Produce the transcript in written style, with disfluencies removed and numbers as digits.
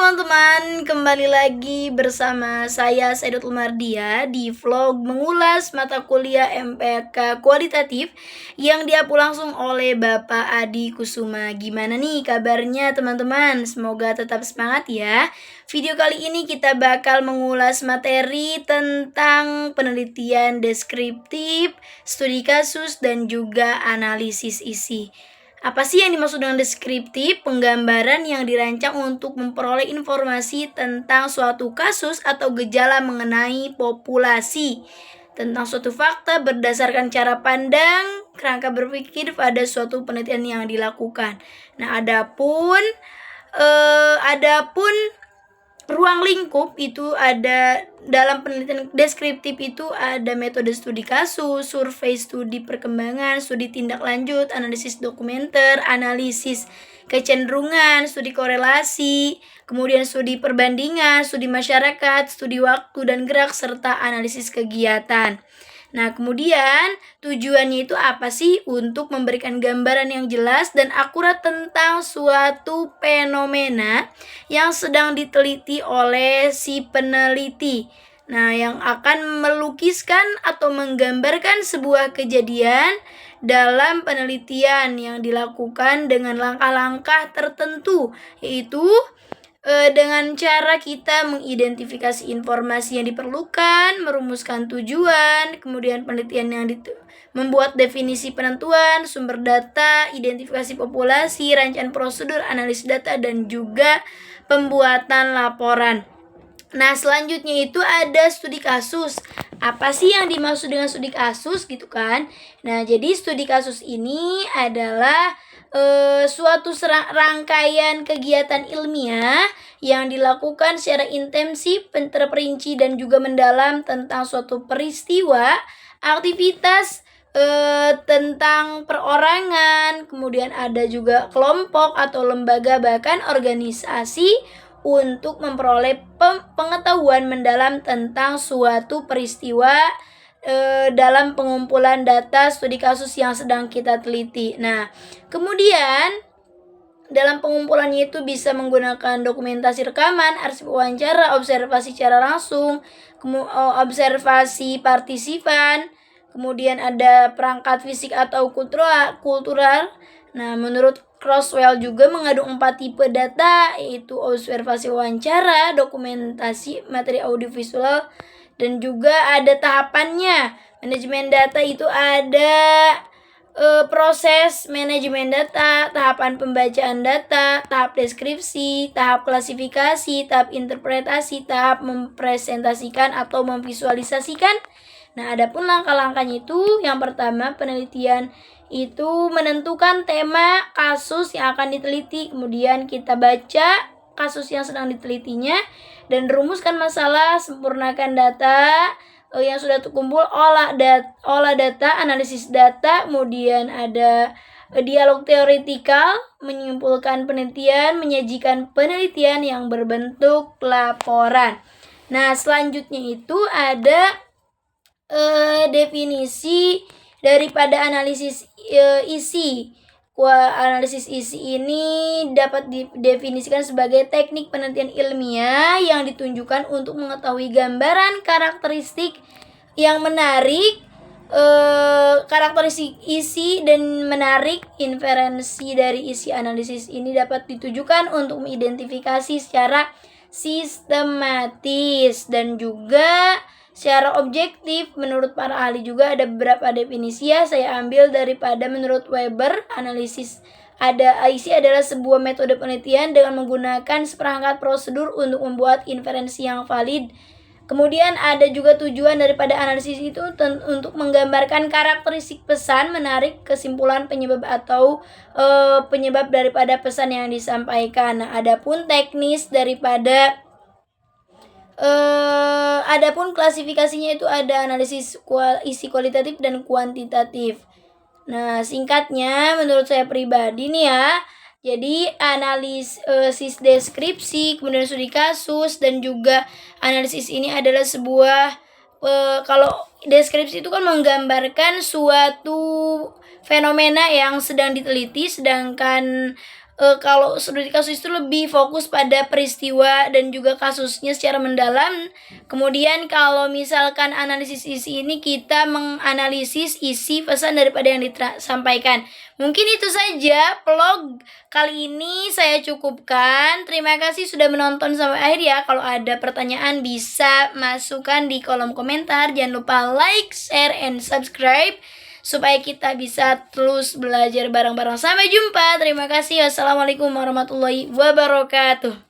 teman-teman, kembali lagi bersama saya Saidatul Mardia di vlog mengulas mata kuliah MPK kualitatif yang diapu langsung oleh Bapak Adi Kusuma. Gimana nih kabarnya teman-teman? Semoga tetap semangat ya. Video kali ini kita bakal mengulas materi tentang penelitian deskriptif, studi kasus, dan juga analisis isi. Apa sih yang dimaksud dengan deskriptif? Penggambaran yang dirancang untuk memperoleh informasi tentang suatu kasus atau gejala mengenai populasi, tentang suatu fakta berdasarkan cara pandang, kerangka berpikir pada suatu penelitian yang dilakukan. Nah, adapun ruang lingkup itu ada dalam penelitian deskriptif itu ada metode studi kasus, survei studi perkembangan, studi tindak lanjut, analisis dokumenter, analisis kecenderungan, studi korelasi, kemudian studi perbandingan, studi masyarakat, studi waktu dan gerak, serta analisis kegiatan. Nah, kemudian tujuannya itu apa sih? Untuk memberikan gambaran yang jelas dan akurat tentang suatu fenomena yang sedang diteliti oleh si peneliti. Nah, yang akan melukiskan atau menggambarkan sebuah kejadian dalam penelitian yang dilakukan dengan langkah-langkah tertentu, yaitu dengan cara kita mengidentifikasi informasi yang diperlukan, merumuskan tujuan, kemudian penelitian yang membuat definisi penentuan, sumber data, identifikasi populasi, rangkaian prosedur, analisis data, dan juga pembuatan laporan. Nah, selanjutnya itu ada studi kasus. Apa sih yang dimaksud dengan studi kasus gitu kan? Nah, jadi studi kasus ini adalah suatu rangkaian kegiatan ilmiah yang dilakukan secara intensif, terperinci dan juga mendalam tentang suatu peristiwa, aktivitas tentang perorangan, kemudian ada juga kelompok atau lembaga bahkan organisasi untuk memperoleh pengetahuan mendalam tentang suatu peristiwa dalam pengumpulan data studi kasus yang sedang kita teliti. Nah, kemudian dalam pengumpulannya itu bisa menggunakan dokumentasi rekaman, arsip wawancara, observasi secara langsung, observasi partisipan, kemudian ada perangkat fisik atau kultural. Nah, menurut Crosswell juga mengandung 4 tipe data, yaitu observasi wawancara, dokumentasi, materi audiovisual, dan juga ada tahapannya. Manajemen data itu ada proses manajemen data, tahapan pembacaan data, tahap deskripsi, tahap klasifikasi, tahap interpretasi, tahap mempresentasikan atau memvisualisasikan. Nah, adapun langkah-langkahnya itu yang pertama penelitian itu menentukan tema kasus yang akan diteliti, kemudian kita baca kasus yang sedang ditelitinya dan rumuskan masalah, sempurnakan data yang sudah terkumpul, olah data, analisis data, kemudian ada dialog teoretikal, menyimpulkan penelitian, menyajikan penelitian yang berbentuk laporan. Nah, selanjutnya itu ada definisi daripada analisis isi. Analisis isi ini dapat didefinisikan sebagai teknik penelitian ilmiah yang ditunjukkan untuk mengetahui gambaran karakteristik yang menarik, karakteristik isi dan menarik. Inferensi dari isi analisis ini dapat ditujukan untuk mengidentifikasi secara sistematis dan juga secara objektif. Menurut para ahli juga ada beberapa definisi ya, saya ambil daripada menurut Weber. Analisis isi adalah sebuah metode penelitian dengan menggunakan seperangkat prosedur untuk membuat inferensi yang valid. Kemudian ada juga tujuan daripada analisis itu untuk menggambarkan karakteristik pesan, menarik, kesimpulan, penyebab atau penyebab daripada pesan yang disampaikan. Nah, adapun teknis daripada adapun klasifikasinya itu ada analisis isi kualitatif dan kuantitatif. Nah, singkatnya menurut saya pribadi nih ya, jadi analisis deskripsi, kemudian studi kasus, dan juga analisis ini adalah sebuah kalau deskripsi itu kan menggambarkan suatu fenomena yang sedang diteliti, sedangkan kalau studi kasus itu lebih fokus pada peristiwa dan juga kasusnya secara mendalam. Kemudian kalau misalkan analisis isi ini, kita menganalisis isi pesan daripada yang disampaikan. Mungkin itu saja vlog kali ini saya cukupkan. Terima kasih sudah menonton sampai akhir ya. Kalau ada pertanyaan bisa masukkan di kolom komentar. Jangan lupa like, share, and subscribe supaya kita bisa terus belajar bareng-bareng. Sampai jumpa. Terima kasih. Wassalamualaikum warahmatullahi wabarakatuh.